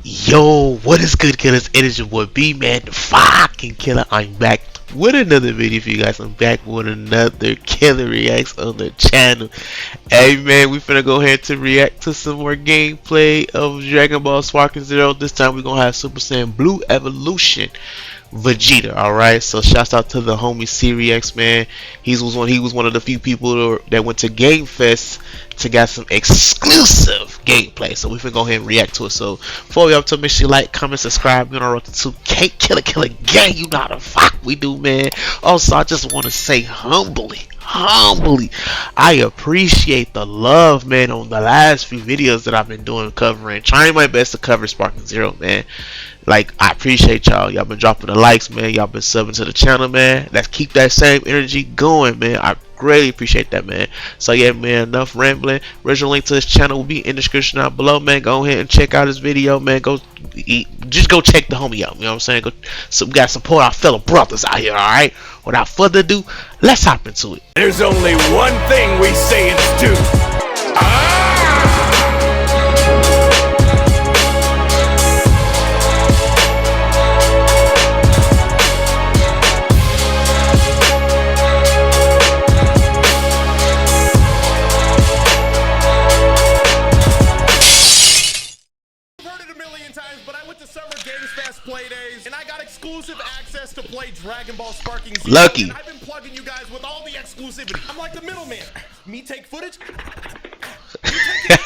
Yo, what is good, killers? It is your boy BmanDaKilla. I'm back with another video for you guys. I'm back with another killer reacts on the channel. Hey man, we finna go ahead to react to some more gameplay of Dragon Ball Sparking Zero. This time we're gonna have Super Saiyan Blue Evolution Vegeta. Alright, so shouts out to the homie CRX, man. He was one of the few people that went to Game Fest to get some exclusive gameplay. So we finna go ahead and react to it. So before we up to, make sure you like, comment, subscribe. We're on our road to 2K Killer gang. You know how the fuck we do, man. Also, I just want to say humbly, I appreciate the love, man, on the last few videos that I've been doing, trying my best to cover Sparking Zero, man. Like, I appreciate y'all. Y'all been dropping the likes, man. Y'all been subbing to the channel, man. Let's keep that same energy going, man. I greatly appreciate that, man. So yeah, man, enough rambling. Original link to this channel will be in the description down below, man. Go ahead and check out this video, man. Just go check the homie out. You know what I'm saying? So we gotta support our fellow brothers out here, alright? Without further ado, let's hop into it. There's only one thing we say it's due. But I went to Summer Games Fest play days, and I got exclusive access to play Dragon Ball Sparking Zero. Lucky. And I've been plugging you guys with all the exclusivity. I'm like the middleman. Me take footage. You take it,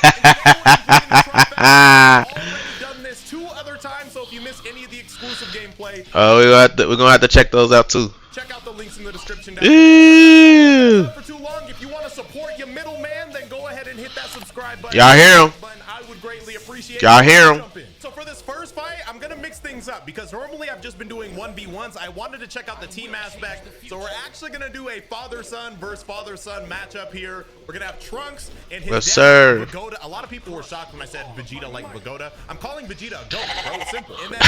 I've already done this 2 other times, so if you miss any of the exclusive gameplay, we're gonna have to check those out too. check out the links in the description down below. For too long, if you want to support your middleman, then go ahead and hit that subscribe button. Y'all hear him? I would greatly appreciate it. Y'all hear him? So for this first fight, I'm gonna mix things up because normally I've just been doing 1v1s. I wanted to check out the team aspect, so we're actually gonna do a father-son versus father-son matchup here. We're gonna have Trunks and his dad, Vegeta. A lot of people were shocked when I said Vegeta like Vegeta. I'm calling Vegeta a goat, bro. It's simple. And then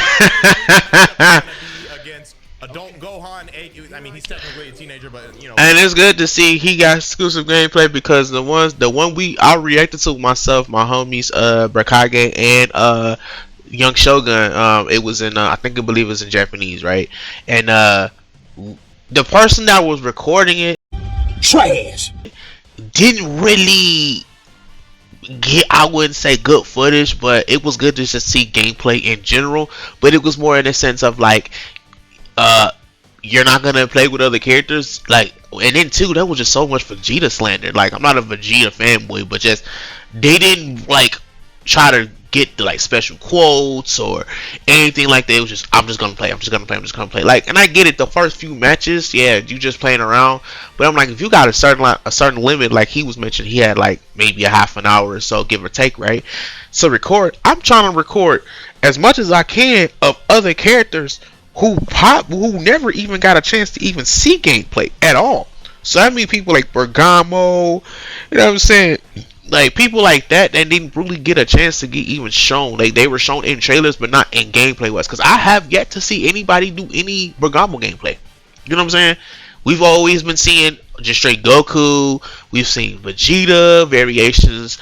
gonna be against adult Gohan. I mean, he's technically a teenager, but you know. And it's good to see he got exclusive gameplay because the one I reacted to myself, my homies, Brakage and Young Shogun. It was in I believe it was in Japanese, right? And the person that was recording it, trash, didn't really get, I wouldn't say good footage, but it was good to just see gameplay in general. But it was more in the sense of like, you're not gonna play with other characters, like, and then too, that was just so much Vegeta slander. Like, I'm not a Vegeta fanboy, but just they didn't like try to get the like special quotes or anything like that. It was just, I'm just gonna play. Like, and I get it, the first few matches, yeah, you just playing around, but I'm like, if you got a certain limit, like he was mentioned, he had like maybe a half an hour or so, give or take, right? So I'm trying to record as much as I can of other characters who never even got a chance to even see gameplay at all. So I mean, people like Bergamo, you know what I'm saying? Like, people like that didn't really get a chance to get even shown. Like, they were shown in trailers, but not in gameplay wise. Because I have yet to see anybody do any Bergamo gameplay. You know what I'm saying? We've always been seeing just straight Goku. We've seen Vegeta variations.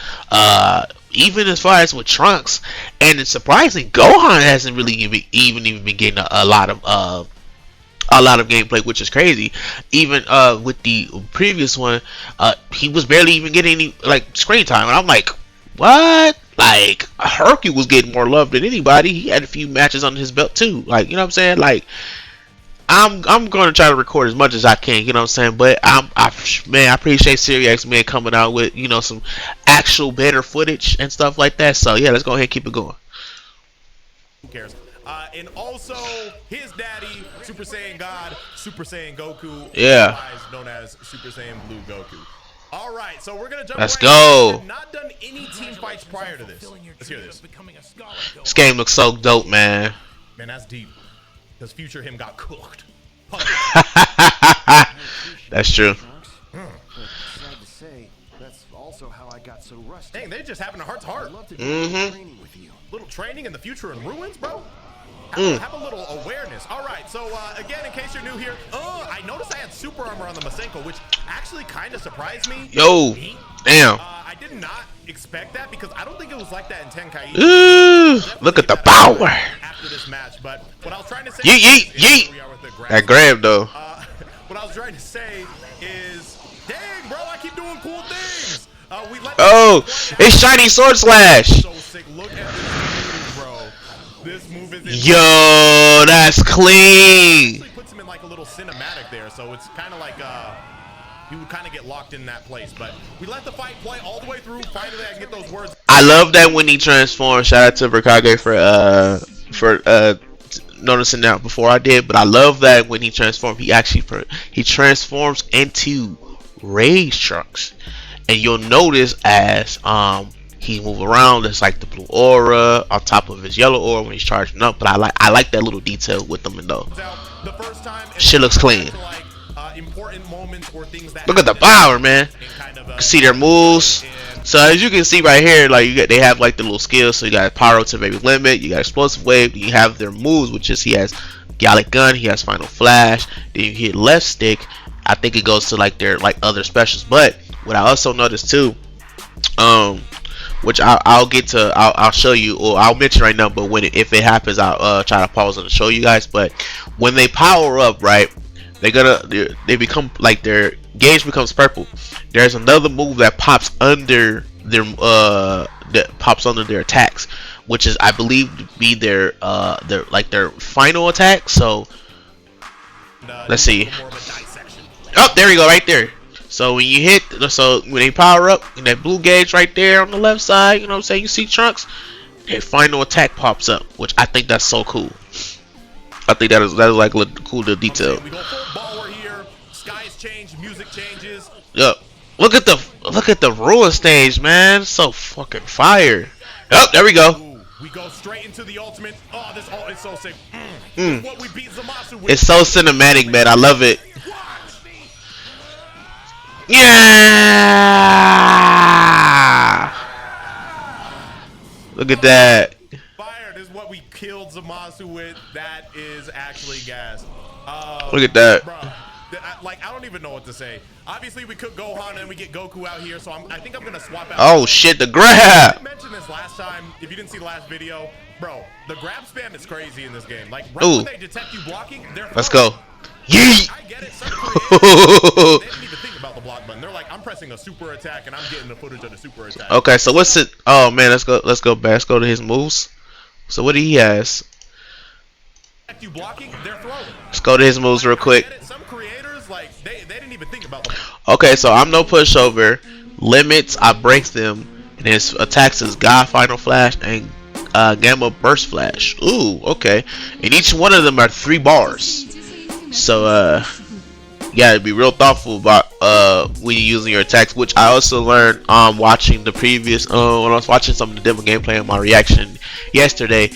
Even as far as with Trunks, and it's surprising Gohan hasn't really even been getting a lot of gameplay, which is crazy. Even with the previous one, he was barely even getting any like screen time, and I'm like, what? Like, Hercule was getting more love than anybody. He had a few matches under his belt too. Like, you know what I'm saying? Like, I'm going to try to record as much as I can, you know what I'm saying? But man, I appreciate CRX, man, coming out with, you know, some actual better footage and stuff like that. So yeah, let's go ahead and keep it going. Who cares? And also his daddy, Super Saiyan God, Super Saiyan Goku, yeah, known as Super Saiyan Blue Goku. All right, so we're gonna jump. Let's go. I've not done any team fights prior to this. Let's hear this. This game looks so dope, man. Man, that's deep. Because future him got cooked. That's true. Dang, they're just having a heart-to-heart. Little training in the future in ruins, bro. Have a little awareness. All right, so again, in case you're new here, I noticed I had super armor on the Masenko, which actually kind of surprised me. Yo, damn. I did not expect that because I don't think it was like that in Tenkaichi. Ooh, look at the power. After this match, but what I was trying to say yeet. That grab though. What I was trying to say is, dang, bro, I keep doing cool things. Oh, it's shiny sword slash. So sick. Look at this move, bro. This move is yo, that's clean. It puts him in like a little cinematic there, so it's kind of like you would kind of get locked in that place. But we let the fight play all the way through. Finally, I can get those words. I love that when he transforms. Shout out to Verkage for noticing that before I did. But I love that when he transforms, he transforms into Rage Trunks, and you'll notice as he move around, there's like the blue aura on top of his yellow aura when he's charging up. But I like that little detail with them though. The first time shit looks clean. Important moments or things that look at the power, man. You can see their moves. So as you can see right here, like they have like the little skills. So you got Pyro to Baby Limit, you got Explosive Wave, you have their moves, which is he has Gallic Gun, he has Final Flash. Then you hit left stick. I think it goes to like their like other specials. But what I also noticed too, which I'll show you, or I'll mention right now. But if it happens, I'll try to pause it and show you guys. But when they power up, right? They become like their gauge becomes purple. There's another move that pops under their attacks, which is I believe to be their final attack. So let's see. Oh, there we go, right there. So when you hit, so when they power up, and that blue gauge right there on the left side, you know what I'm saying? You see Trunks, their final attack pops up, which I think that's so cool. I think that is like a cool little detail. Okay, we go full baller here. Skies change, music changes. Yup. Look at the ruin stage, man. So fucking fire. Yup, there we go. Ooh, we go straight into the ultimate. Oh, this ult is so sick. What we beat Zamasu with. It's so cinematic, man. I love it. Yeah. Look at that. Is what we killed Zamasu with. That is actually gas. Look at that. Bro, I don't even know what to say. Obviously, we cook Gohan and we get Goku out here, so I think I'm gonna swap out. Oh shit, the grab! I mentioned this last time. If you didn't see the last video, bro, the grab spam is crazy in this game. Like right when they detect you blocking, they're let's go. Yeet! I get it. Some creators, they didn't even think about the block button. They're like, I'm pressing a super attack and I'm getting the footage of the super attack. Okay, so what's it? Oh man, let's go back. Let's go to his moves. So what he has? Let's go to his moves real quick. Some creators like they didn't even think about them. Okay, so I'm no pushover. Limits, I break them, and his attacks is God Final Flash and Gamma Burst Flash. Ooh, okay. And each one of them are 3 bars. So you gotta be real thoughtful about when you're using your attacks, which I also learned watching the previous when I was watching some of the demo gameplay and my reaction yesterday.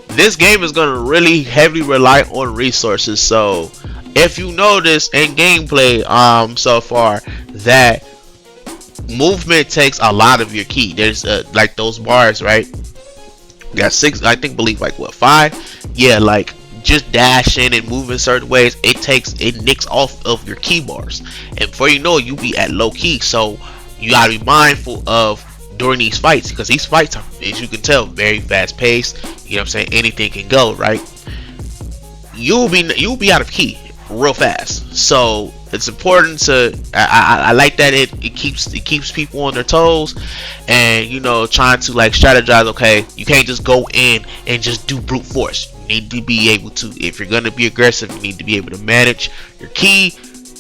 This game is gonna really heavily rely on resources. So if you notice in gameplay so far that movement takes a lot of your ki. There's like those bars, right? You got 6, I think, believe like what, 5? Yeah, like just dashing and moving certain ways, it nicks off of your key bars, and before you know it, you be at low key. So you gotta be mindful of during these fights, because these fights are, as you can tell, very fast paced. You know what I'm saying? Anything can go, right? You'll be out of key real fast. So it's important to I like that it keeps people on their toes, and you know, trying to like strategize. Okay, you can't just go in and just do brute force. You need to be able to, if you're gonna be aggressive, you need to be able to manage your key,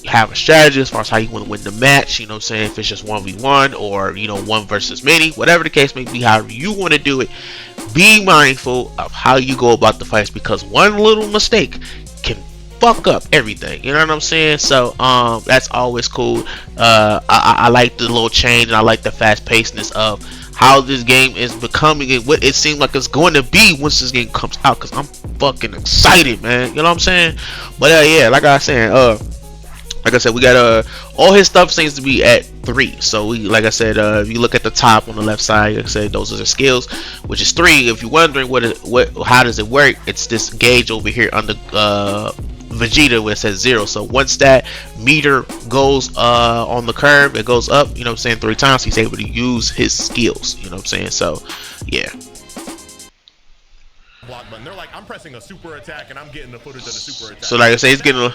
have a strategy as far as how you want to win the match. You know what I'm saying? If it's just 1v1 or, you know, 1 versus many, whatever the case may be, however you want to do it, be mindful of how you go about the fights, because one little mistake can fuck up everything. You know what I'm saying? So that's always cool. I like the little change, and I like the fast pacedness of how this game is becoming and what it seems like it's going to be once this game comes out, because I'm fucking excited, man. You know what I'm saying? But yeah, like I said, we got all his stuff seems to be at 3. So we, like I said, if you look at the top on the left side, like I said, those are the skills, which is 3. If you're wondering how does it work, it's this gauge over here on the Vegeta where it says 0. So once that meter goes on the curve, it goes up, you know what I'm saying, 3 times, he's able to use his skills, you know what I'm saying? So yeah. Block button. They're like, I'm pressing a super attack and I'm getting the footage of the super attack. So like I say, he's getting all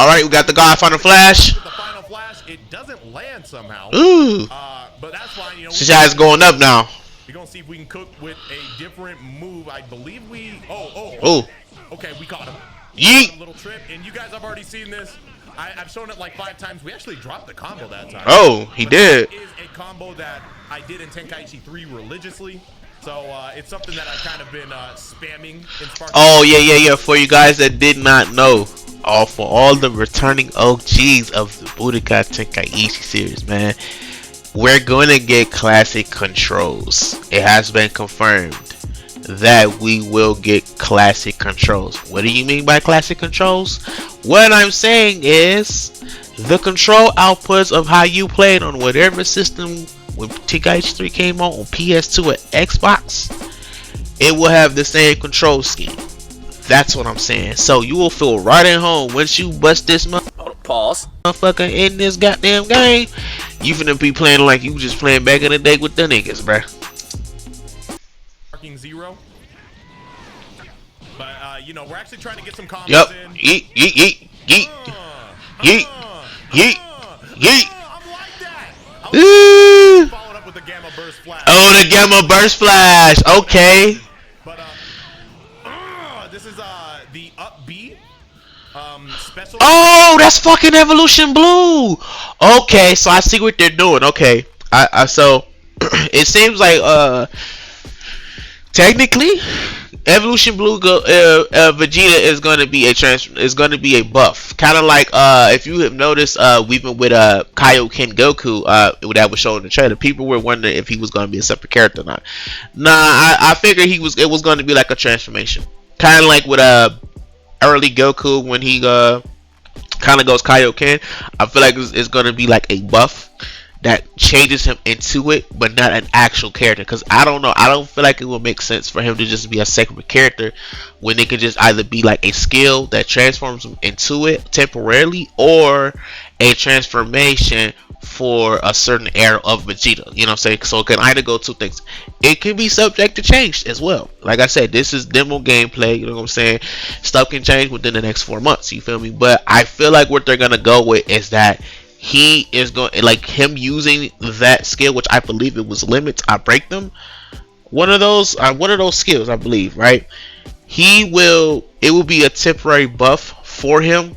right, we got the God Final Flash. With the Final Flash, it doesn't land somehow. Ooh. But that's fine, you know. This guy's going up now. We're gonna see if we can cook with a different move. I believe we Oh. Okay, we caught him. Yeet. A little trip, and you guys have already seen this. I've shown it like 5 times. We actually dropped the combo that time. Oh, he did. It is a combo that I did in Tenkaichi 3 religiously. So it's something that I've kind of been spamming in Spark. Oh yeah. For you guys that did not know, for all the returning OGs of the Budokai Tenkaichi series, man, we're going to get classic controls. It has been confirmed that we will get classic controls. What do you mean by classic controls? What I'm saying is the control outputs of how you played on whatever system when Tenkaichi 3 came on PS2 or Xbox, it will have the same control scheme. That's what I'm saying. So you will feel right at home once you bust this motherfucker in this goddamn game. You finna be playing like you just playing back in the day with the niggas, bruh. 0. But you know, we're actually trying to get some combos in. Yeet. Yeet. I'm like that. Followed up with the Gamma Burst Flash. Oh, the Gamma Burst Flash. Okay. But this is the up B special. Oh, that's fucking Evolution Blue. Okay, so I see what they're doing. Okay, so it seems like technically Evolution Blue Vegeta is going to be a buff, kind of like if you have noticed, we've been with Kaioken Goku that was shown in the trailer. People were wondering if he was going to be a separate character or not. Nah, I figured it was going to be like a transformation, kind of like with early Goku when he kind of goes Kaioken. I feel like it's going to be like a buff that changes him into it, but not an actual character. Because I don't know, I don't feel like it will make sense for him to just be a separate character when it could just either be like a skill that transforms him into it temporarily, or a transformation for a certain era of Vegeta. You know what I'm saying? So it can either go 2 things. It can be subject to change as well. Like I said, this is demo gameplay. You know what I'm saying? Stuff can change within the next 4 months. You feel me? But I feel like what they're gonna go with is that he is going, like him using that skill, which I believe it was limits. I break them. One of those skills, I believe, right? It will be a temporary buff for him,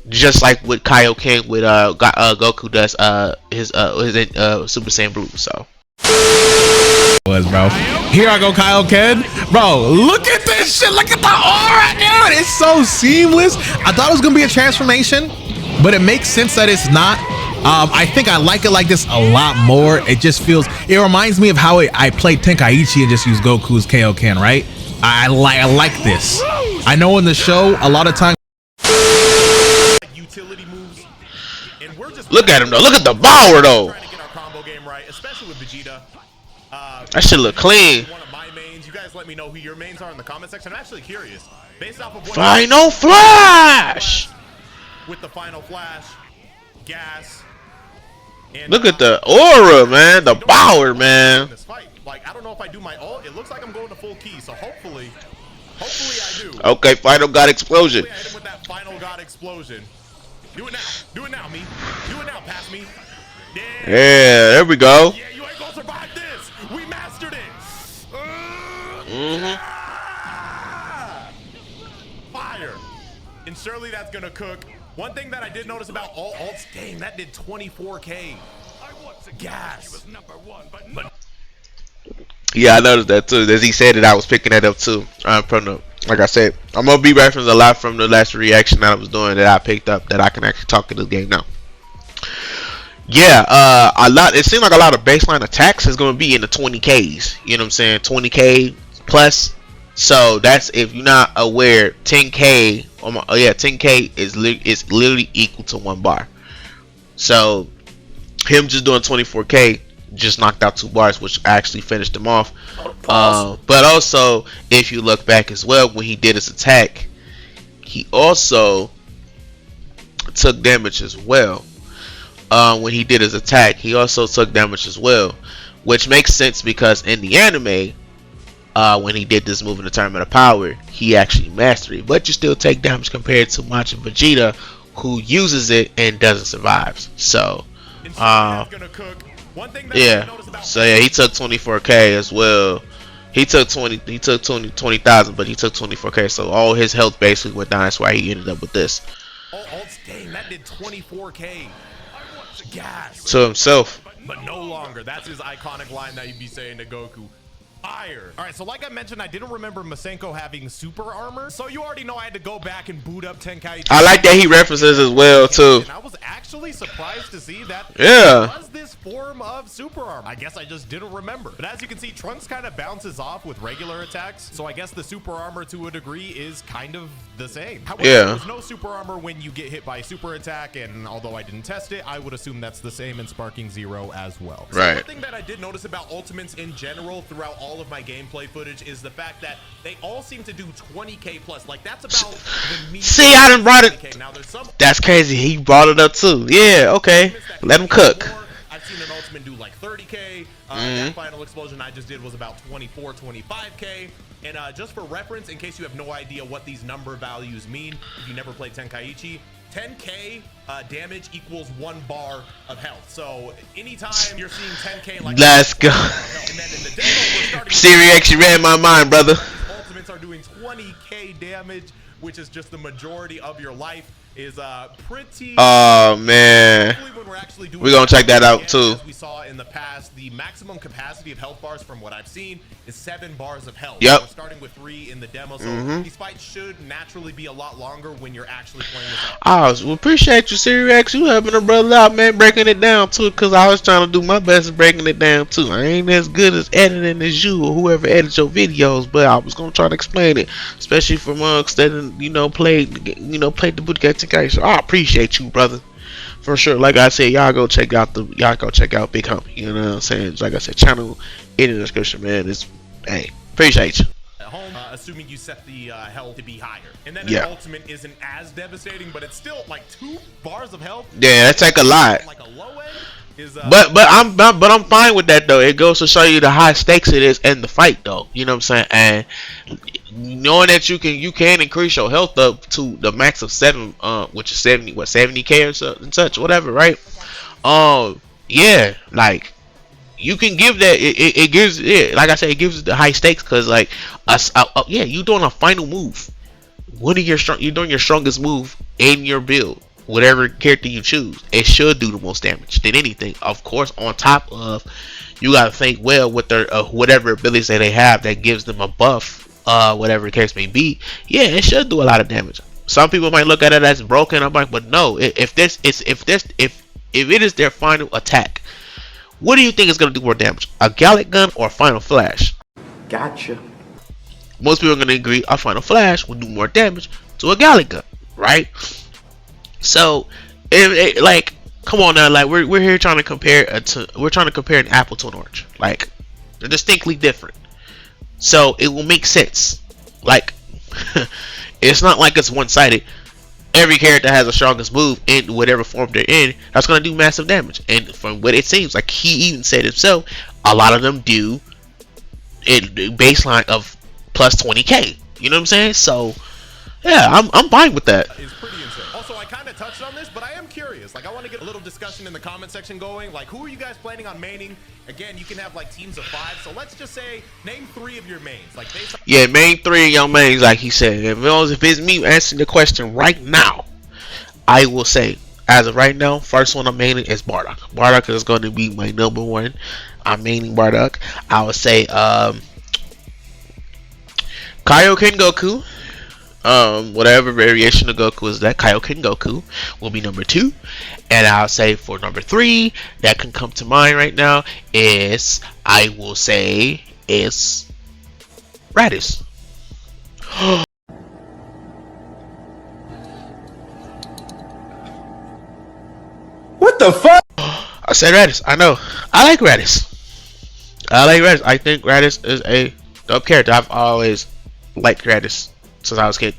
just like with Kaioken with Goku does his Super Saiyan Blue. So bro, here I go, Kaioken. Bro, look at this shit. Look at the aura, dude. It's so seamless. I thought it was gonna be a transformation, but it makes sense that it's not. I think I like it like this a lot more. It just feels, it reminds me of how I played Tenkaichi and just used Goku's Kaioken, right? I like this. I know in the show a lot of times utility moves, and we're just look at him though. Look at the power though. trying to get our combo game right, especially with Vegeta. That shit look clean. One of my mains. You guys let me know who your mains are in the comment section. I'm actually curious. Based off of what Final Flash. With the Final Flash, gas. And, Look at the aura, man. The power, man. This fight. Like, I don't know if I do my ult. It looks like I'm going to full key, so hopefully I do. Okay, Final God Explosion. Hopefully I hit him with that Final God Explosion. Do it now. Do it now, me. Do it now, pass me. Yeah, there we go. Yeah, you ain't gonna survive this. We mastered it. Fire. And surely that's gonna cook. One thing that I did notice about all ults, dang, that did 24K. Gas. Yeah, I noticed that too. As he said it, I was picking that up too. Like I said, I'm gonna be referencing a lot from the last reaction that I was doing that I picked up that I can actually talk in this game now. Yeah, a lot. It seems like a lot of baseline attacks is gonna be in the 20Ks. You know what I'm saying? 20K plus. So that's, if you're not aware, 10K. 10K is literally equal to 1 bar. So him just doing 24K just knocked out 2 bars, which actually finished him off. But also, if you look back as well, when he did his attack, he also took damage as well. When he did his attack, he also took damage as well, which makes sense because in the anime, when he did this move in the Tournament of Power, he actually mastered it. But you still take damage compared to Majin Vegeta, who uses it and doesn't survive. So, yeah. So yeah, he took 24k as well. He took 20,000, but he took 24k. So all his health basically went down. That's why he ended up with this. Oh, dang, that did 24k. Gas. To himself. But no longer. That's his iconic line that he'd be saying to Goku. Fire. All right, so like I mentioned, I didn't remember Masenko having super armor, so you already know I had to go back and boot up Tenkaichi. I like that he references as well too. And I was actually surprised to see that was this form of super armor. I guess I just didn't remember. But as you can see, Trunks kind of bounces off with regular attacks, so I guess the super armor to a degree is kind of the same. However, there's no super armor when you get hit by a super attack, and although I didn't test it, I would assume that's the same in Sparking Zero as well. So right. One thing that I did notice about ultimates in general throughout all of my gameplay footage is the fact that they all seem to do 20k plus. Like that's about the mean. See, I done brought it. Now there's some. That's crazy. He brought it up too. Yeah. Okay. Let him cook. I've seen an ultimate do like 30k. That final explosion I just did was about 24, 25k. And just for reference, in case you have no idea what these number values mean, if you never played Tenkaichi, 10k damage equals 1 bar of health. So anytime you're seeing 10k, like let's go. And then in the demo, we're starting Siri actually read my mind, brother. Ultimates are doing 20k damage, which is just the majority of your life. Is pretty. Oh man, we're gonna check that out too. As we saw in the past, the maximum capacity of health bars, from what I've seen, is 7 bars of health. Yep. We're starting with 3 in the demo, so these fights should naturally be a lot longer when you're actually playing this out. I appreciate you, Siri. You helping a brother out, man, breaking it down too, because I was trying to do my best at breaking it down too. I ain't as good as editing as you or whoever edits your videos, but I was gonna try to explain it, especially for monks that played the bootcamp. So I appreciate you, brother, for sure. Like I said, y'all go check out Big Homie. You know what I'm saying? Like I said, channel in the description, man. It's hey, appreciate you. At home, assuming you set the health to be higher, and then an ultimate isn't as devastating, but it's still like 2 bars of health. Yeah, that's like a lot. Like a low end is. But I'm fine with that though. It goes to show you the high stakes it is in the fight though. You know what I'm saying? And knowing that you can increase your health up to the max of 7, which is 70k or so and such, whatever, right? Yeah, like you can give that. It gives like I said, it gives the high stakes because like yeah, you doing a final move. You're doing your strongest move in your build. Whatever character you choose, it should do the most damage than anything. Of course, on top of you gotta think well with their whatever abilities that they have that gives them a buff. Whatever the case may be, yeah, it should do a lot of damage. Some people might look at it as broken. I'm like, but no, if it is their final attack, what do you think is gonna do more damage, a Gallic gun or a Final Flash? Gotcha. Most people are gonna agree a Final Flash will do more damage to a Gallic gun, right? So, like, come on now, like we're here trying to compare an apple to an orange. Like, they're distinctly different. So it will make sense. Like, it's not like it's one-sided. Every character has a strongest move in whatever form they're in. That's gonna do massive damage. And from what it seems, like he even said himself, a lot of them do it baseline of plus 20k. You know what I'm saying? So yeah, I'm fine with that. It's pretty insane. Also, I kind of touched on this, but I am curious. Like, I want to get a little discussion in the comment section going. Like, who are you guys planning on maining? Again, you can have like teams of 5. So let's just say name 3 of your mains. Like, based on yeah, main 3 of your mains, like he said. If it's me answering the question right now, I will say, as of right now, first one I'm maining is Bardock. Bardock is going to be my number 1. I'm maining Bardock. I would say Kaioken Goku. Whatever variation of Goku is that, Kaioken Goku will be number 2. And I'll say for number 3 that can come to mind right now is, I will say, is Raditz. What the fuck? I said Raditz. I know. I like Raditz. I think Raditz is a dope character. I've always liked Raditz since I was a kid.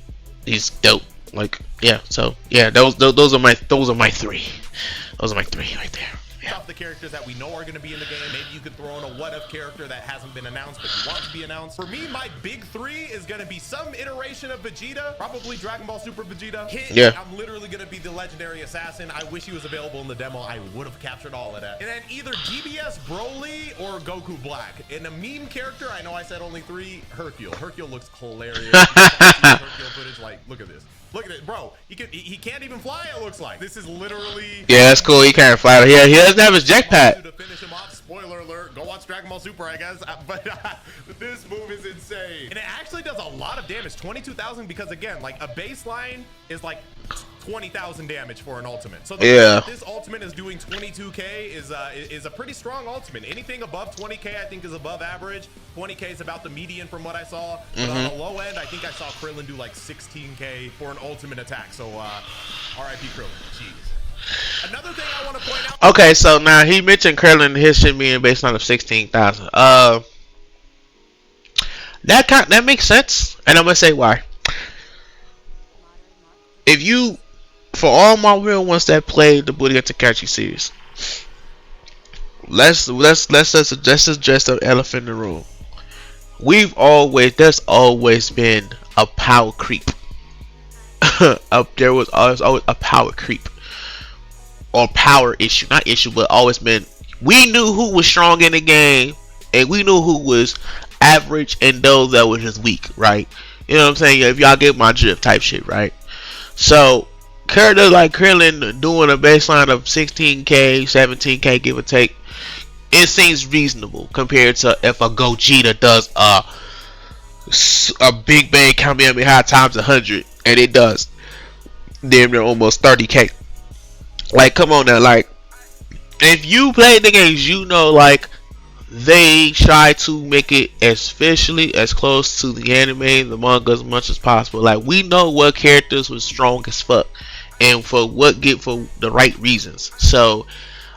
He's dope. Like, yeah. So yeah, those are my three. Those are my three right there. Yeah. Of the characters that we know are going to be in the game. Maybe you could throw in a what-if character that hasn't been announced but you want to be announced. For me, my big three is going to be some iteration of Vegeta, probably Dragon Ball Super Vegeta. Yeah. I'm literally going to be the legendary assassin. I wish he was available in the demo. I would have captured all of that. And then either GBS Broly or Goku Black. In a meme character, I know I said only three, Hercule. Hercule looks hilarious. Hercule footage, like, look at this. Look at it, bro. He can't even fly, it looks like. This is literally... Yeah, that's cool. He can't fly. Yeah, he doesn't have his jetpack. To finish him off, spoiler alert, go watch Dragon Ball Super, I guess. But this move is insane. And it actually does a lot of damage, 22,000, because again, like a baseline is like 20,000 damage for an ultimate. So the fact that this ultimate is doing 22k is a pretty strong ultimate. Anything above 20k I think is above average. 20k is about the median from what I saw. But on the low end, I think I saw Krillin do like 16k for an ultimate attack. So RIP Krillin. Jeez. Another thing I want to point out. Okay, so now he mentioned Krillin, his shit being based on 16,000. That makes sense, and I'm gonna say why. If you, for all my real ones that played the Booty and Takashi series, let's address the elephant in the room. There's always been a power creep. There was always a power creep. Or power issue, not issue, but always been. We knew who was strong in the game, and we knew who was average, and those that were just weak, right? You know what I'm saying? If y'all get my drift type shit, right? So, characters like Krillin doing a baseline of 16k, 17k, give or take, it seems reasonable compared to if a Gogeta does a Big Bang Kamehameha times 100, and it does damn near almost 30k. Like, come on now, like, if you play the games, you know, like, they try to make it as officially as close to the anime, the manga as much as possible. Like, we know what characters were strong as fuck, and for the right reasons. So,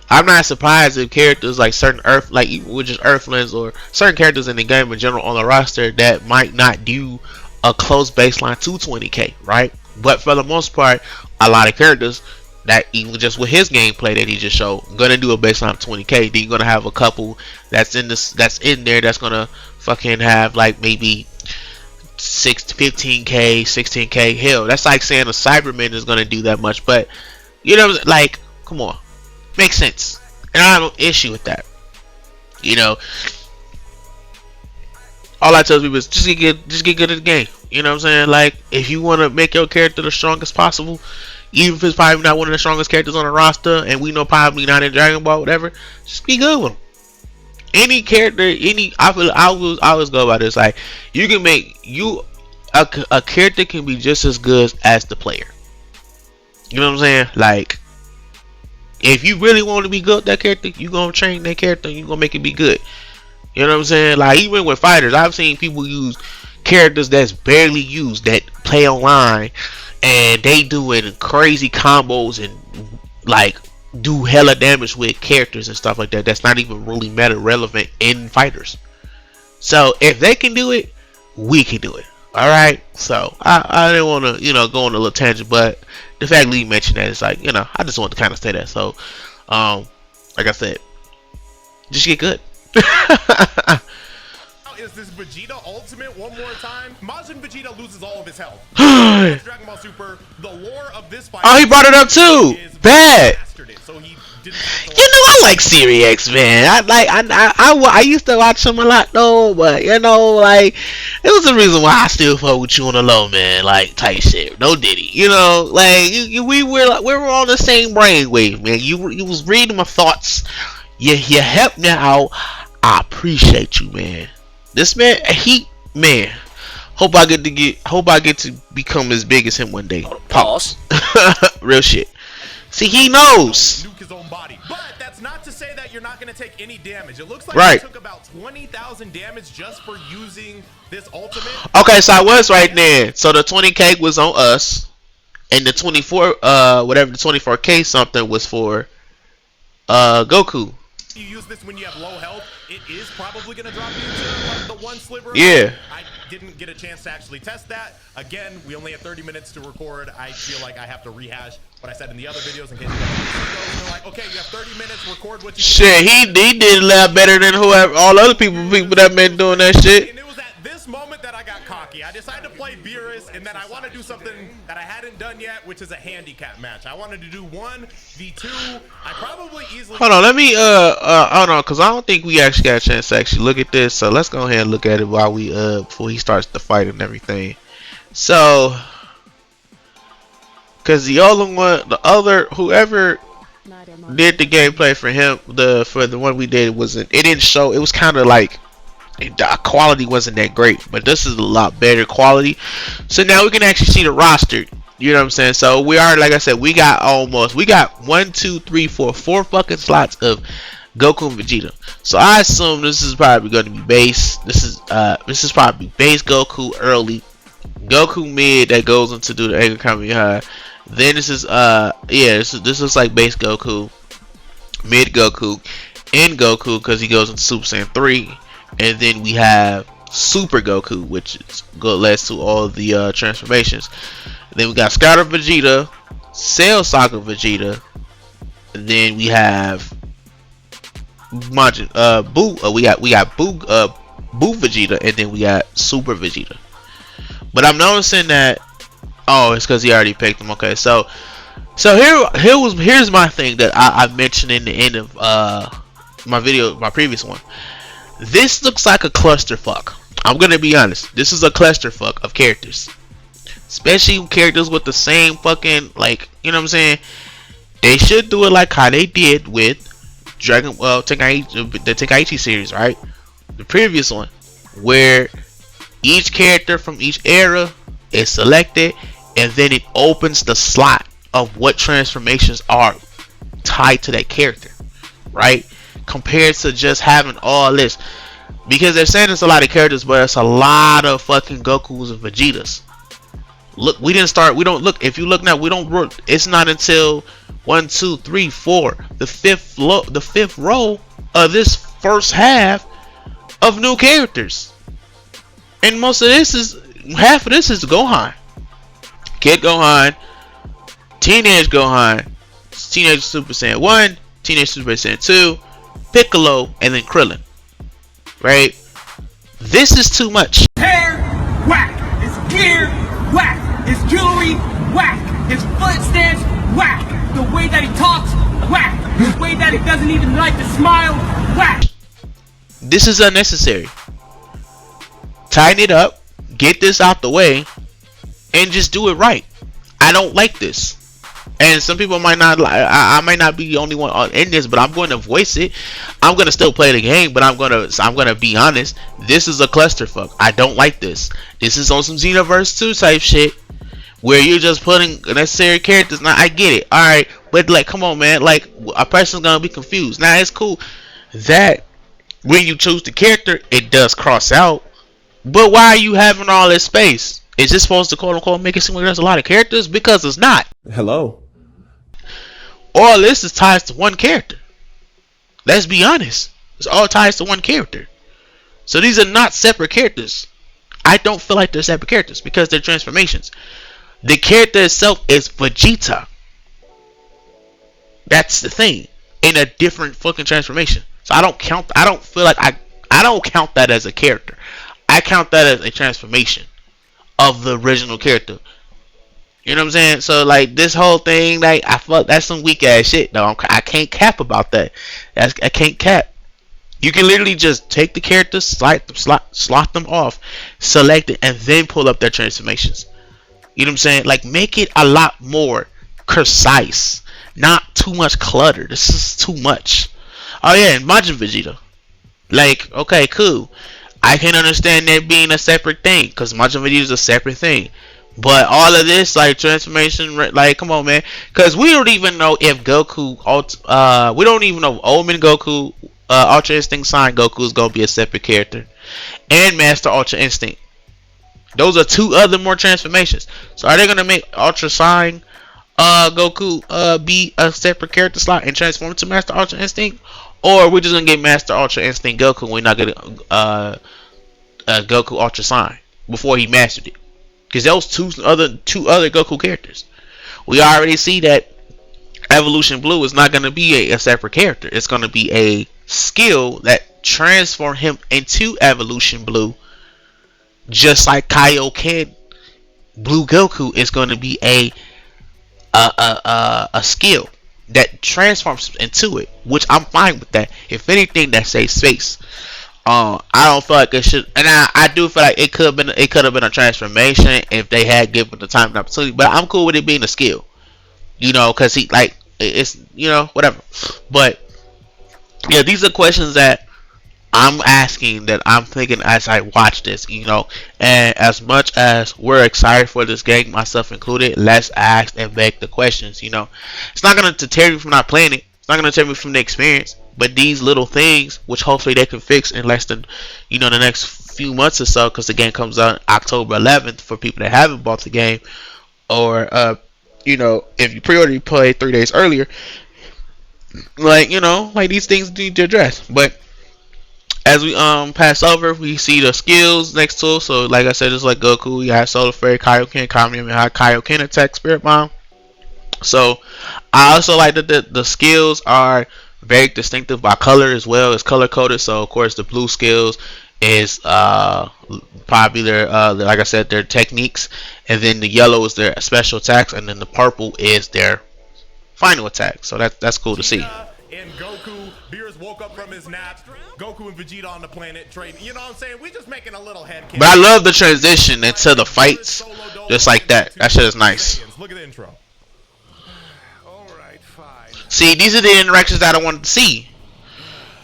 I'm not surprised if characters like certain even with just Earthlings or certain characters in the game in general on the roster that might not do a close baseline to 20k, right? But for the most part, a lot of characters that even just with his gameplay that he just showed, gonna do a baseline of 20k. Then you're gonna have a couple that's in there that's gonna fucking have like maybe 15k, 16k. Hell, that's like saying a Cyberman is gonna do that much. But you know, like, come on, makes sense, and I have no issue with that. You know, all I tell people is just get good at the game. You know what I'm saying? Like, if you want to make your character the strongest possible, even if it's probably not one of the strongest characters on the roster, and we know probably not in Dragon Ball, whatever, just be good with them. Any character, I always go about this. Like, you can make a character can be just as good as the player. You know what I'm saying? Like, if you really want to be good with that character, you gonna train that character, and you gonna make it be good. You know what I'm saying? Like, even with fighters, I've seen people use characters that's barely used that play online, and they doing crazy combos and like do hella damage with characters and stuff like that. That's not even really meta relevant in fighters. So if they can do it, we can do it. All right. So I didn't want to go on a little tangent, but the fact that you mentioned that, it's like, I just want to kind of say that. So like I said, just get good. Is this Vegeta ultimate one more time? Majin Vegeta loses all of his health. Dragon Ball Super, the lore of this fight. Oh, he brought it up too. Bad. So he didn't I like Series X, man. I used to watch him a lot though, but like, it was the reason why I still fuck with you on the low, man. Like, type shit. No Diddy. Like we were on the same brainwave, man. You was reading my thoughts. You helped me out. I appreciate you, man. This man, hope I get to become as big as him one day. Pause. Real shit. See, he knows. Nuke his own body. But that's not to say that you're not going to take any damage. It looks like he took about 20,000 damage just for using this ultimate. Okay, so I was right there. So the 20k was on us, and the 24k something was for Goku. You use this when you have low health, it is probably going to drop you to like the one sliver. Yeah. didn't get a chance to actually test that. Again, we only have 30 minutes to record. I feel like I have to rehash what I said in the other videos in case you guys are like, okay, you have 30 minutes, record what you shit, he did a lot better than whoever all other people that been doing that shit. And it was at this moment that I got cocky. I decided to play Beerus, and then I want to do something that I hadn't done yet, which is a handicap match. I wanted to do 1v2. I probably easily... Hold on, let me hold on, cause I don't think we actually got a chance to actually look at this. So let's go ahead and look at it while we before he starts the fight and everything. So, cause the other whoever did the gameplay for him, for the one we did wasn't. It didn't show. It was kind of like the quality wasn't that great, but this is a lot better quality. So now we can actually see the roster. You know what I'm saying? So we are, like I said, we got 1, 2, 3, 4 fucking slots of Goku and Vegeta. So I assume this is probably going to be base. This is probably base Goku early, Goku mid that goes into do the Anger Kamehameha. Then this is this looks like base Goku, mid Goku, and Goku because he goes into Super Saiyan 3, and then we have Super Goku, which leads to all the transformations. And then we got Scouter Vegeta, Cell Saga Vegeta, and then we have Boo. We got Boo Vegeta, and then we got Super Vegeta. But I'm noticing that it's because he already picked him. Okay, so here's my thing that I mentioned in the end of my previous one. This looks like a clusterfuck. I'm gonna be honest. This is a clusterfuck of characters, especially characters with the same fucking, like, you know what I'm saying. They should do it like how they did with the Tenkaichi series, right? The previous one, where each character from each era is selected, and then it opens the slot of what transformations are tied to that character, right? Compared to just having all this, because they're saying it's a lot of characters, but it's a lot of fucking Gokus and Vegetas. Look, we didn't start. We don't look. If you look now, we don't. It's not until 1, 2, 3, 4, the fifth row of this first half of new characters, and most of this is half of this is Gohan, Kid Gohan, Teenage Gohan, Teenage Super Saiyan 1, Teenage Super Saiyan 2, Piccolo, and then Krillin. Right? This is too much. Hair, whack. His gear, whack. His jewelry, whack. His footsteps, whack. The way that he talks, whack. The way that he doesn't even like to smile, whack. This is unnecessary. Tighten it up, get this out the way, and just do it right. I don't like this. And some people might not like. I might not be the only one in this, but I'm going to voice it. I'm going to still play the game, but I'm going to be honest. This is a clusterfuck. I don't like this. This is on some Xenoverse 2 type shit, where you're just putting necessary characters. Now I get it, all right, but like, come on, man. Like, a person's gonna be confused. Now it's cool that when you choose the character, it does cross out. But why are you having all this space? Is this supposed to quote unquote make it seem like there's a lot of characters? Because it's not. Hello. All this is ties to one character. Let's be honest. It's all ties to one character. So these are not separate characters. I don't feel like they're separate characters because they're transformations. The character itself is Vegeta. That's the thing. In a different fucking transformation. So I don't feel like I don't count that as a character. I count that as a transformation of the original character. You know what I'm saying? So like this whole thing, like I feel like that's some weak ass shit. No, I can't cap about that. I can't cap. You can literally just take the characters, slot them off, select it, and then pull up their transformations. You know what I'm saying? Like, make it a lot more concise, not too much clutter. This is too much. Oh yeah, and Majin Vegeta. Like, okay, cool. I can understand that being a separate thing, because Majin Vegeta is a separate thing. But all of this, like, transformation, like, come on, man. Because we don't even know if Goku, we don't even know if Omen Goku, Ultra Instinct Sign Goku is going to be a separate character. And Master Ultra Instinct. Those are two other more transformations. So are they going to make Ultra Sign Goku be a separate character slot and transform to Master Ultra Instinct? Or are we just going to get Master Ultra Instinct Goku and we're not going to Goku Ultra Sign? before he mastered it. Because those two other Goku characters. We already see that Evolution Blue is not going to be a separate character. It's going to be a skill that transforms him into Evolution Blue. Just like Kaioken Blue Goku is going to be a skill that transforms into it, which I'm fine with that. If anything, that saves space. I don't feel like it should, and I do feel like it could have been a transformation if they had given the time and opportunity. But I'm cool with it being a skill, you know, because he like it's, you know, whatever. But yeah, these are questions that I'm asking, that I'm thinking as I watch this, you know. And as much as we're excited for this game, myself included, let's ask and beg the questions, you know. It's not going to deter me from not playing it. It's not going to deter me from the experience. But these little things, which hopefully they can fix in less than, you know, the next few months or so, because the game comes out October 11th for people that haven't bought the game, or you know, if you pre-order, you play 3 days earlier. Like, you know, like these things need to address. But as we pass over, we see the skills next to it. So like I said, it's like Goku. You have Solar Fairy, Kaioken, Kamehameha, Kaioken attack, Spirit Bomb. So I also like that the skills are very distinctive by color as well. It's color coded. So of course the blue skills is probably their like I said, their techniques, and then the yellow is their special attacks, and then the purple is their final attack. So that's cool to see. And Goku, Beerus woke up from his nap. Goku and Vegeta on the planet trading. You know what I'm saying? We just making a little head. But I love the transition into the fights, just like that. That shit is nice. Look at the intro. See, these are the interactions that I wanted to see.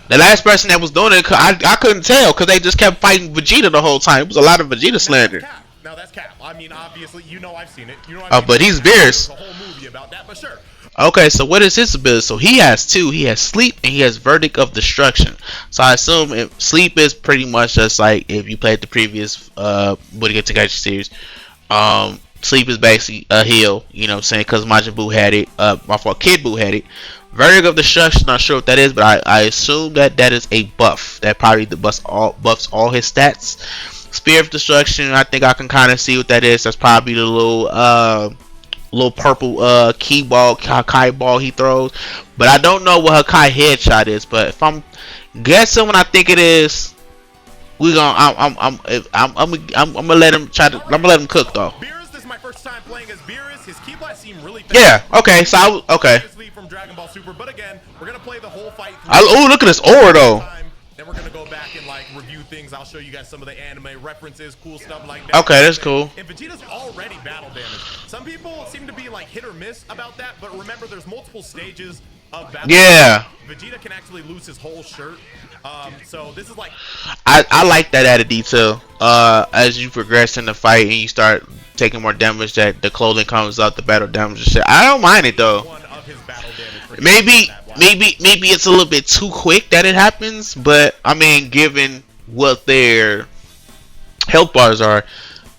The last person that was doing it, I couldn't tell because they just kept fighting Vegeta the whole time. It was a lot of Vegeta slander. Now that's Cap. I mean, obviously, you know I've seen it. You know but he's Beerus. There's a whole movie about that, but sure. Okay, so what is his ability? So he has two. He has Sleep and he has Verdict of Destruction. So I assume Sleep is pretty much just like if you played the previous Budokai Tenkaichi series. Sleep is basically a heal, you know what I'm saying, because Majin Buu had it. My fault, Kid Buu had it. Verdict of Destruction, not sure what that is, but I assume that is a buff. That probably buffs all his stats. Spear of Destruction, I think I can kind of see what that is. That's probably the little purple key ball, Kai ball he throws. But I don't know what her Kai headshot is. But if I'm guessing what I think it is, I'm gonna let him try to. I'm gonna let him cook though. Beerus, this is my first time playing as Beerus. His key blast seemed really fast. Yeah. Okay. So okay. From Dragon Ball Super, but again, we're gonna play the whole fight. Oh, look at this aura though. Then we're gonna go back and like review things. I'll show you guys some of the anime references, cool stuff like that. Okay, that's cool. And Vegeta's already battle damage. Some people seem to be like hit or miss about that, but remember, there's multiple stages of battle. Yeah. Vegeta can actually lose his whole shirt. So this is like. I like that added detail. As you progress in the fight and you start taking more damage, that the clothing comes up, the battle damage and shit. I don't mind it though. Maybe it's a little bit too quick that it happens, but I mean, given what their health bars are,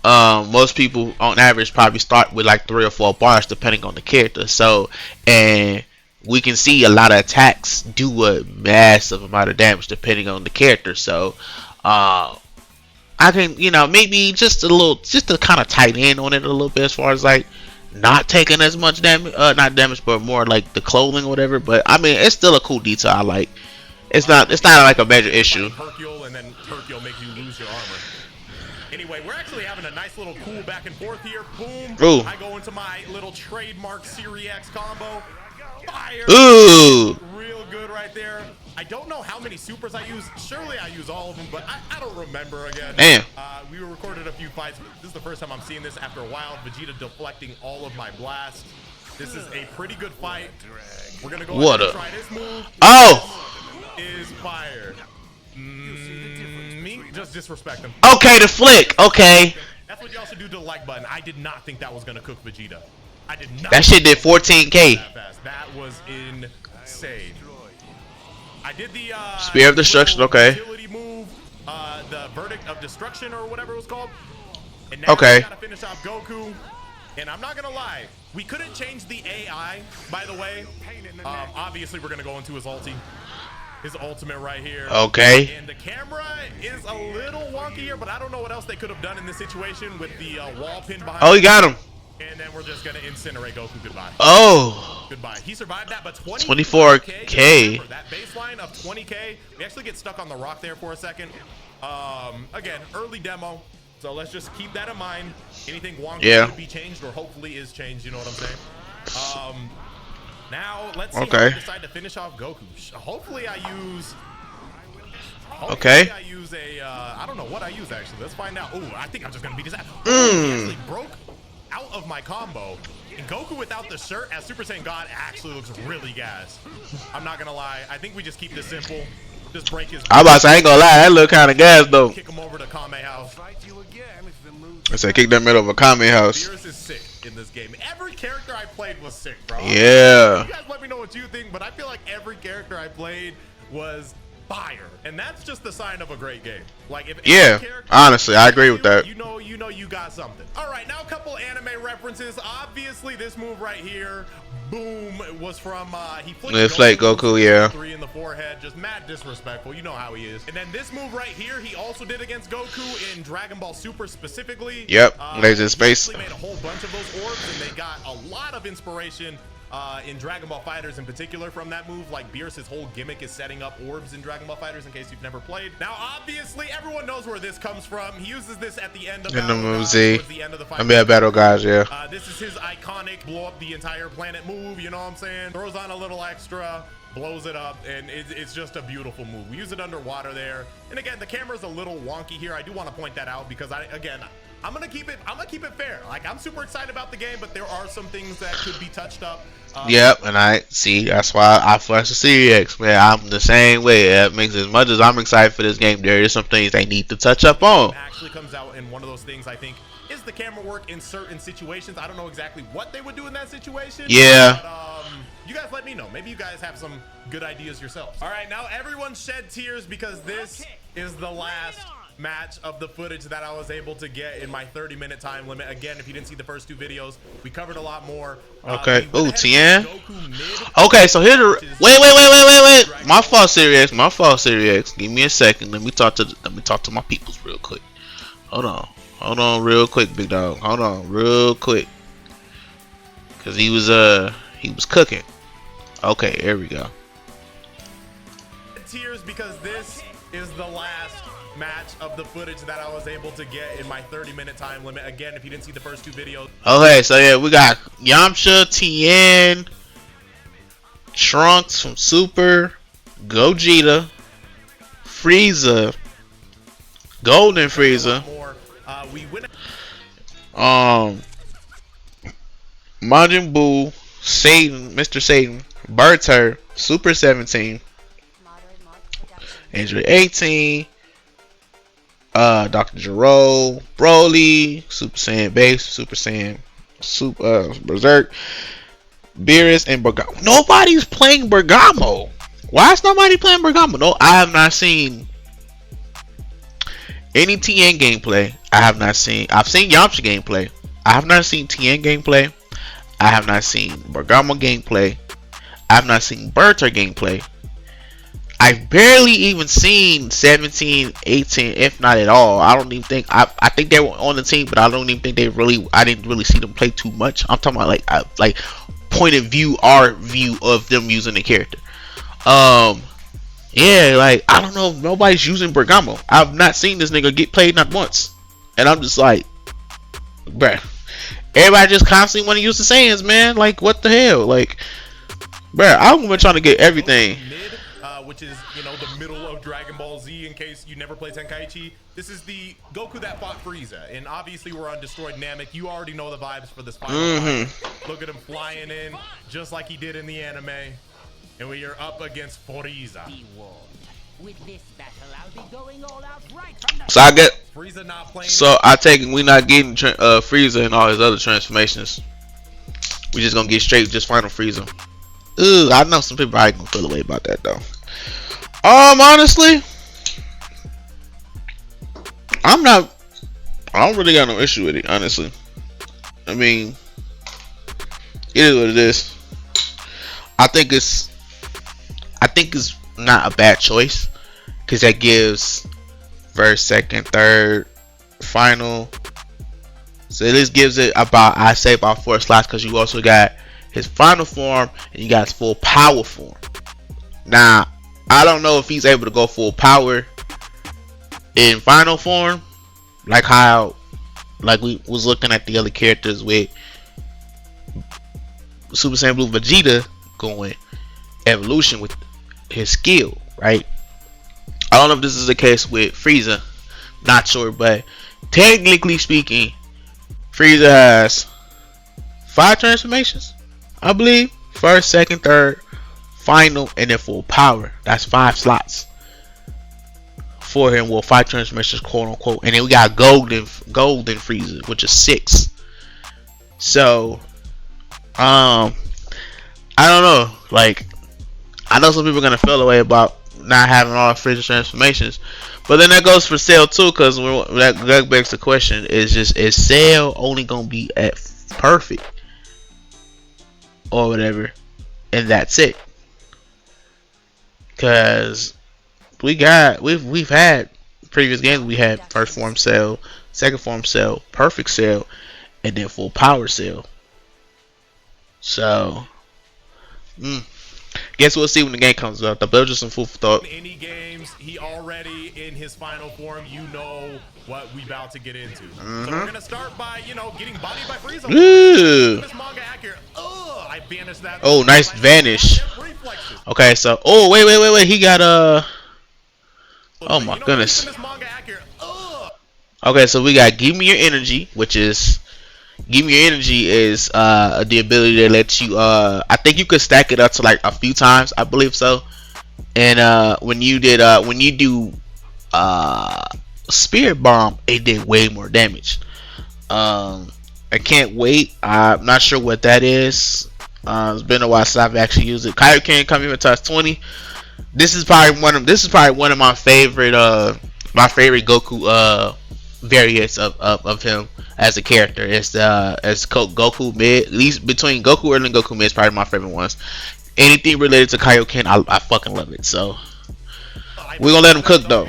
most people on average probably start with like 3 or 4 bars depending on the character. So, and we can see a lot of attacks do a massive amount of damage depending on the character. So, I can, you know, maybe just to kind of tighten in on it a little bit as far as like not taking as much damage, not damage, but more like the clothing or whatever. But I mean, it's still a cool detail I like. It's not like a major issue. Hercule, and then Hercule makes you lose your armor. Anyway, we're actually having a nice little cool back and forth here. Boom. Ooh. I go into my little trademark Series X combo. Fire. Ooh. Real good right there. I don't know how many supers I use. Surely I use all of them, but I don't remember again. Damn. We recorded a few fights. This is the first time I'm seeing this after a while. Vegeta deflecting all of my blasts. This is a pretty good fight. We're gonna go ahead and try this move. Oh. Is fire. Me? Just disrespect him. Okay, the flick. Okay. That's what y'all should do to the like button. I did not think that was gonna cook Vegeta. I did not. That shit did 14K. That was insane. I did the Spear of Destruction, okay. Move, the Verdict of Destruction or whatever it was called. And now okay. We gotta finish off Goku. And I'm not gonna lie, we couldn't change the AI, by the way. Obviously we're gonna go into his ulti. his ultimate right here. Okay. And the camera is a little wonky here, but I don't know what else they could have done in this situation with the wall pin behind. Oh, he got him. And then we're just gonna incinerate Goku. Goodbye. Oh. Goodbye. He survived that, but 24K. Remember, that baseline of 20K. We actually get stuck on the rock there for a second. Again, early demo. So let's just keep that in mind. Anything wonky could be changed, or hopefully is changed. You know what I'm saying? Now let's see how we decide to finish off Goku. Hopefully I use. I use a. I don't know what I use actually. Let's find out. Oh, I think I'm just gonna beat his ass. He actually broke out of my combo. And Goku without the shirt as Super Saiyan God actually looks really gas. I'm not gonna lie. I think we just keep this simple. Just break his. I about to say, I ain't gonna lie, that look kind of gas though. Kick him over to Kame House. I said, kick that middle of a Kame House. Beerus is sick in this game. Every character I played was sick, bro. Yeah. You guys let me know what you think, but I feel like every character I played was fire, and that's just the sign of a great game. Like, if honestly, I agree with that. You know you got something. All right, now a couple anime references. Obviously, this move right here, boom, was from he flicked Goku, yeah. 3 in the forehead, just mad disrespectful. You know how he is. And then this move right here, he also did against Goku in Dragon Ball Super specifically. Yep, laser space. He made a whole bunch of those orbs, and they got a lot of inspiration. In Dragon Ball FighterZ in particular from that move. Like, Beerus' whole gimmick is setting up orbs in Dragon Ball FighterZ in case you've never played. Now, obviously, everyone knows where this comes from. He uses this at the end of Battle Guys, the end of the fight. Battle Guys, yeah. This is his iconic blow up the entire planet move, you know what I'm saying? Throws on a little extra, blows it up, and it's just a beautiful move. We use it underwater there. And again, the camera's a little wonky here. I do want to point that out because I'm gonna keep it fair. Like, I'm super excited about the game, but there are some things that could be touched up. Yep, and that's why I flash the Series X, man. I'm the same way. It makes as much as I'm excited for this game, there is some things they need to touch up on. It actually comes out in one of those things, I think, is the camera work in certain situations. I don't know exactly what they would do in that situation. Yeah. But, you guys let me know. Maybe you guys have some good ideas yourselves. All right, now everyone shed tears because this is the last match of the footage that I was able to get in my 30-minute time limit. Again, if you didn't see the first 2 videos, we covered a lot more. Okay. Ooh, Tien. Okay, so here the wait. My fault, Series X. Give me a second. Let me talk to my peoples real quick. Hold on, real quick, big dog. Hold on, real quick. Cause he was cooking. Okay, here we go. Tears because this is the last match of the footage that I was able to get in my 30-minute time limit. Again, if you didn't see the first 2 videos. Okay, so yeah, we got Yamcha, Tien, Trunks from Super, Gogeta, Frieza, Golden Frieza, Majin Buu, Satan, Mr. Satan, Berter, Super 17, Android 18, Dr. Gero, Broly, Super Saiyan Base, Super Saiyan, Berserk, Beerus, and Bergamo. Nobody's playing Bergamo. Why is nobody playing Bergamo? No, I have not seen any Tien gameplay. I've seen Yamcha gameplay. I have not seen Tien gameplay. I have not seen Bergamo gameplay. I have not seen Berter gameplay. I've barely even seen 17, 18, if not at all. I don't even think I think they were on the team, but I don't even think I didn't really see them play too much. I'm talking about like point of view, our view of them using the character. Yeah, like I don't know if nobody's using Bergamo. I've not seen this nigga get played not once. And I'm just like, bruh. Everybody just constantly want to use the Saiyans, man. Like, what the hell? Like, bruh, I'm been trying to get everything. Which is, the middle of Dragon Ball Z, in case you never played Tenkaichi. This is the Goku that fought Frieza. And obviously we're on Destroyed Namek. You already know the vibes for this final fight. Look at him flying in, just like he did in the anime. And we are up against Frieza. With this battle, I'll be going all out right from the So I get Frieza not playing. So I take it we not getting Frieza and all his other transformations. We just gonna get straight just final Frieza. Ooh, I know some people ain't gonna feel away about that though. Honestly, I don't really got no issue with it, honestly. I mean, it is what it is. I think it's not a bad choice, because that gives first, second, third, final. So this gives it about, I say about 4 slots, because you also got his final form and you got his full power form. Now, I don't know if he's able to go full power in final form, like how, like we was looking at the other characters with Super Saiyan Blue Vegeta going evolution with his skill, right? I don't know if this is the case with Frieza, not sure, but technically speaking, Frieza has 5 transformations, I believe. First, second, third, final, and then full power. That's 5 slots for him. Well, 5 transformations, quote unquote. And then we got golden Frieza, which is 6. So, I don't know. Like, I know some people are gonna feel the way about not having all Frieza transformations, but then that goes for Cell too, because that begs the question: is Cell only gonna be at perfect or whatever, and that's it? Because we've had previous games, we had first form Cell, second form Cell, perfect Cell, and then full power Cell. So, guess we'll see when the game comes up. The build just some food for thought. Any games, he already in his final form. You know what we about to get into. So we're gonna start by, you know, getting bodied by Frieza. Ooh. This manga accurate. I banished that. Oh, nice vanish. Okay, so wait. He got oh my goodness. Okay, so we got give me your energy, which is give me your energy is the ability that lets you I think you could stack it up to like a few times, I believe so. And when you do Spirit Bomb, it did way more damage. I can't wait. I'm not sure what that is. It's been a while since I've actually used it. Kaioken coming in touch 20. This is probably one of my favorite Goku variants of him as a character. It's as Goku mid, at least between Goku Early and Goku mid is probably my favorite ones. Anything related to Kaioken, I fucking love it. So we're gonna let him cook though.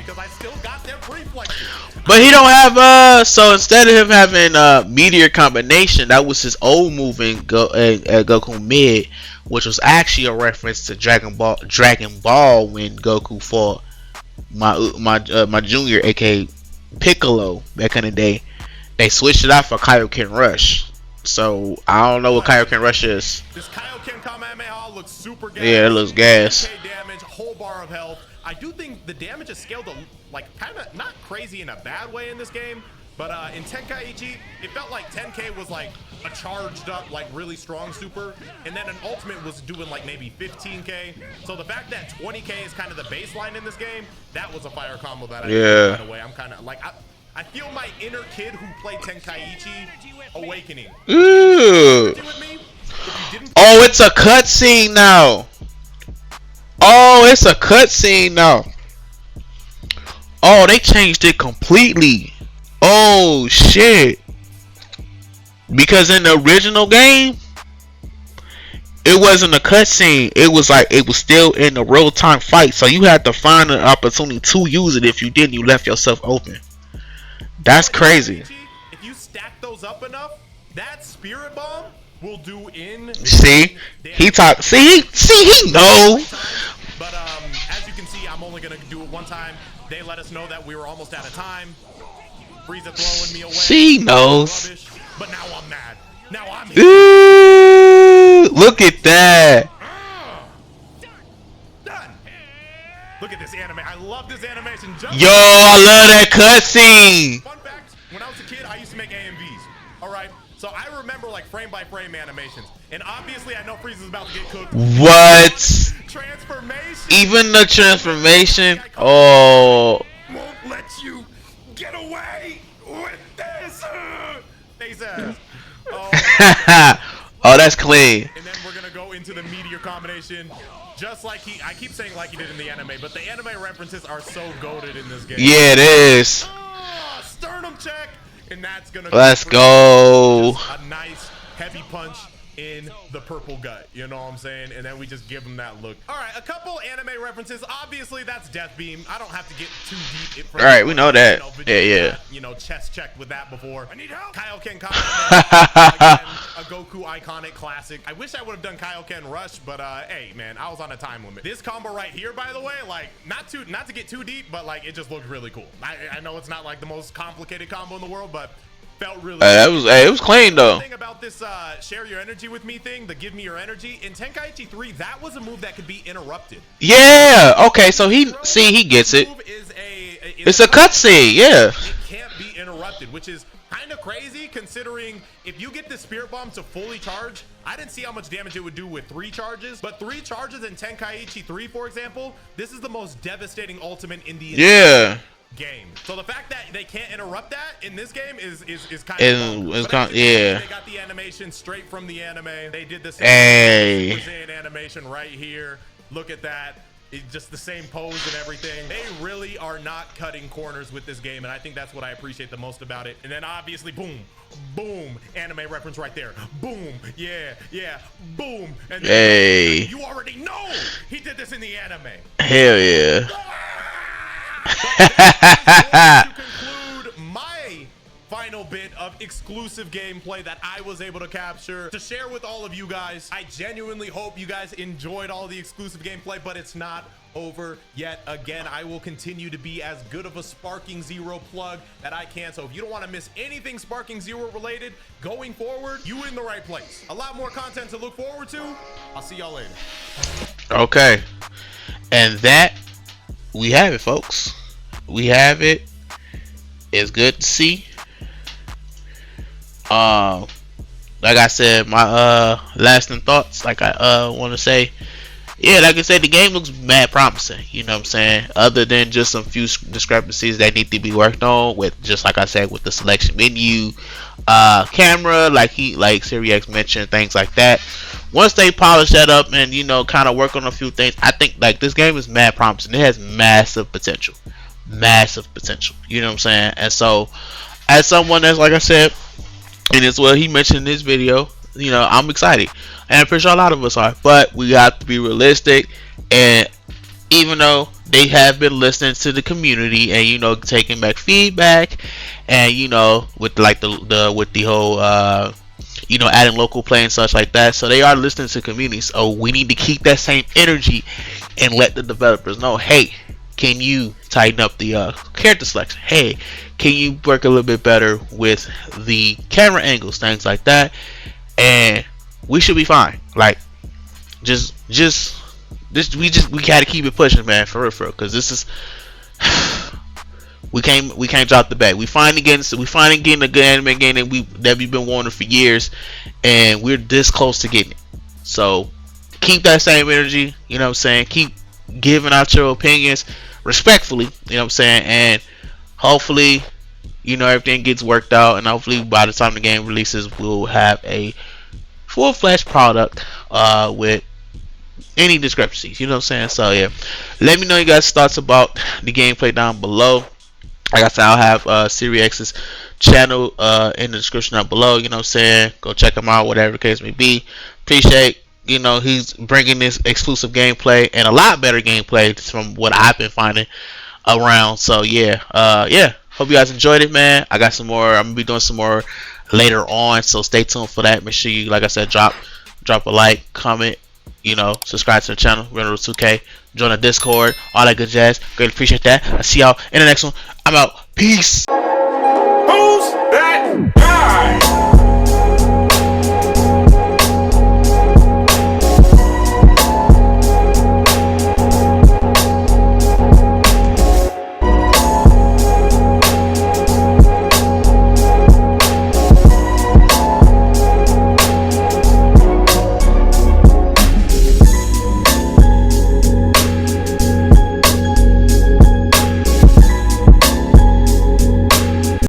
But he don't have so instead of him having meteor combination, that was his old move in Goku mid, which was actually a reference to Dragon Ball when Goku fought my junior, aka Piccolo, back in the day. They switched it out for Kaioken Rush. So I don't know what Kaioken Rush is. This Kaioken Kamehameha looks super gas. Yeah, it looks gas. Damage, whole bar of health. I do think the damage is scaled to, like, kind of not crazy in a bad way in this game, but in Tenkaichi, it felt like 10k was like a charged up, like really strong super, and then an ultimate was doing like maybe 15k. So the fact that 20k is kind of the baseline in this game, that was a fire combo that I did right away. I'm kind of like, I feel my inner kid who played Tenkaichi awakening. Ooh. Oh, it's a cutscene now. Oh, it's a cutscene now. Oh, they changed it completely. Oh shit. Because in the original game, it wasn't a cutscene. It was like it was still in the real time fight. So you had to find an opportunity to use it. If you didn't, you left yourself open. That's crazy. If you stack those up enough, that Spirit Bomb will do in. See, he talk. See, he knows. But as you can see, I'm only gonna do it one time. They let us know that we were almost out of time. Frieza throwing me away. She knows. Rubbish. But now I'm mad. Now I'm. Ooh, look at that. Done. Look at this anime. I love this animation. Yo, I love that cutscene. Fun fact: when I was a kid, I used to make AMVs. All right. So I remember like frame by frame animations, and obviously I know Frieza's about to get cooked. What? Transformation. Even the transformation. Oh. Won't let you get away with this. They said. Oh, that's clean. And then we're gonna go into the meteor combination, just like I keep saying like he did in the anime, but the anime references are so goated in this game. Yeah, it is. Sternum check. And that's gonna Let's go. a nice heavy punch in the purple gut, you know what I'm saying? And then we just give him that look. All right, a couple anime references. Obviously, that's Death Beam. I don't have to get too deep. All right, we know that. Vegeta got, you know, chest checked with that before. I need help. Kaioken Kamehameha, again, a Goku iconic classic. I wish I would have done Kaioken Rush, but hey, man, I was on a time limit. This combo right here, by the way, like not to get too deep, but like it just looked really cool. I know it's not like the most complicated combo in the world, but felt really it was clean though. The thing about this share your energy with me thing, the give me your energy in Tenkaichi 3, that was a move that could be interrupted. Yeah, okay, so he gets it. It's a cutscene, yeah. It can't be interrupted, which is kind of crazy considering if you get the spirit bomb to fully charge, I didn't see how much damage it would do with 3 charges, but 3 charges in Tenkaichi 3, for example, this is the most devastating ultimate in the game. So the fact that they can't interrupt that in this game is kind of yeah. They got the animation straight from the anime. They did the same Saiyan animation right here. Look at that. It's just the same pose and everything. They really are not cutting corners with this game, and I think that's what I appreciate the most about it. And then obviously, boom, boom, anime reference right there. Boom, yeah, boom. And then, you already know he did this in the anime. Hell yeah. To conclude my final bit of exclusive gameplay that I was able to capture to share with all of you guys. I genuinely hope you guys enjoyed all the exclusive gameplay, but it's not over yet. Again, I will continue to be as good of a Sparking Zero plug that I can. So if you don't want to miss anything Sparking Zero related going forward, you in the right place. A lot more content to look forward to. I'll see y'all later. Okay, and that we have it, folks. We have it. It's good to see. Like I said, my lasting thoughts, like I want to say, yeah, like I said, the game looks mad promising, you know what I'm saying, other than just some few discrepancies that need to be worked on with, just like I said, with the selection menu, camera, like Siri X mentioned, things like that. Once they polish that up and, you know, kind of work on a few things, I think like this game is mad promising. It has massive potential, you know what I'm saying. And so as someone that's, like I said, and it's what he mentioned in his video, you know, I'm excited, and I'm pretty sure a lot of us are, but we have to be realistic. And even though they have been listening to the community and, you know, taking back feedback, and, you know, with like with the whole you know, adding local play and such like that, so they are listening to community. So we need to keep that same energy and let the developers know, hey, can you tighten up the character selection? Hey, can you work a little bit better with the camera angles, things like that? And we should be fine. Like, we gotta keep it pushing, man, for real, because this is we can't drop the bag. We finally getting a good anime game that we've been wanting for years, and we're this close to getting it. So keep that same energy, you know what I'm saying? Keep giving out your opinions respectfully, you know what I'm saying? And hopefully, you know, everything gets worked out, and hopefully by the time the game releases, we'll have a full-fledged product with any discrepancies, you know what I'm saying? So yeah, let me know you guys' thoughts about the gameplay down below. Like I said, I'll have Siri X's channel in the description down below, you know what I'm saying? Go check him out, whatever the case may be. Appreciate, you know, he's bringing this exclusive gameplay and a lot better gameplay from what I've been finding around. So yeah, hope you guys enjoyed it, man. I got some more. I'm gonna be doing some more later on, so stay tuned for that. Make sure you, like I said, drop a like, comment, you know, subscribe to the channel. We're on 2K. Join the Discord, all that good jazz. Greatly appreciate that. I'll see y'all in the next one. I'm out. Peace.